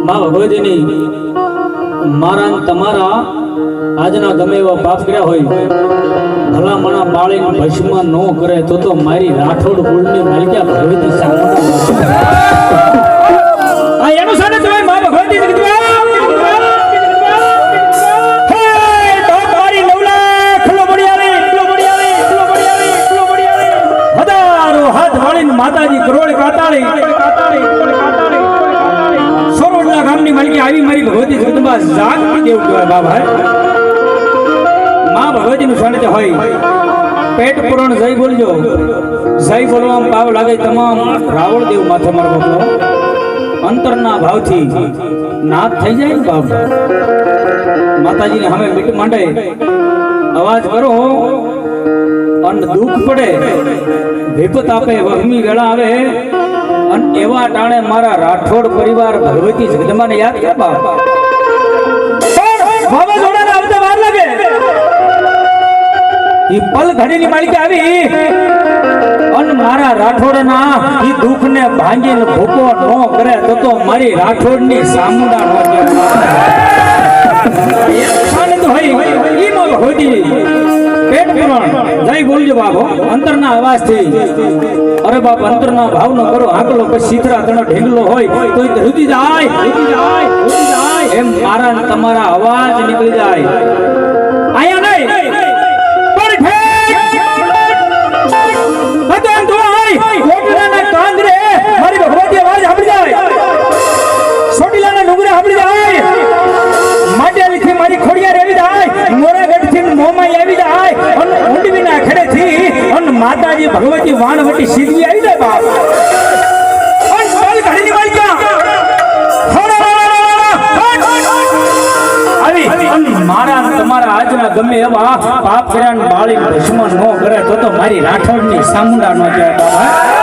માં ભગવતીની મારા તમારા આજના ગમે એવા પાપ કર્યા હોય ભલામણા બાળીને ભસ્મ ન કરે તો મારી રાઠોડ કુળની માલિકા ભગવતી સામુંડા આ એનું સાને જોઈ માં ભગવતી માતાજી કરોડ કાતાળી સરોડના ગામની માલિકી આવી મારી ભગવતી જગદંબા જાગતી દેવ કહેવાય બાબા માં ભગવતીનું સાનિધ્ય હોય પેટ પુરાણ જય બોલજો જય બોલવામાં ભાવ લાગે તમામ રાવળ દેવ માથે મારો બાપો અંતરના ભાવથી નાથ થઈ જાય ને બાપ માતાજીને સામે મીટ માંડે અવાજ કરો અને દુઃખ પડે વિપત આપે વહમી વેળા આવે અને એવા ટાણે મારા રાઠોડ પરિવાર ભગવતી જગદંબાને યાદ કરે બાપ વાવાઝોડાને આવતા વાર લાગે ઈ પલ ઘડીની માલિકા આવી અને મારા રાઠોડના ઈ દુઃખને ભાંગીને ભૂકો ન કરે તો મારી રાઠોડની સામુંડા ન કરે આનંદ હોય ઈ માં ભગવતી પેટ પુરાણ જય બોલજો બાપો અંતરના અવાજથી અરે બાપ અંતરના ભાવ ન કરો આકલો પછી સીતરા તણો ઢેંગલો હોય તો રુદી જાય એમ મારા તમારા અવાજ નીકળી જાય આયા નહીં પણ ઠેક તો આય કોટલાના કાંદરે મારી ભગવતી અવાજ સાંભળી જાય સોટીલાના ડુંગરે સાંભળી જાય માટેલીથી મારી ખોડિયા રેવી જાય મોરાગઢથી મોમાઈ આવી જાય અને ઊંડવીના ખેડેથી અને માતાજી ભગવતી વાણવટી સીધી આવી જાય બાપ અને પાલ ઘડીની માલિકા આવી અને મારા તમારા આજના ગમે એવા પાપ કર્યા બાળી ભસ્મ ન કરે તો મારી રાઠોડની સામુંડા ન જાય બાપ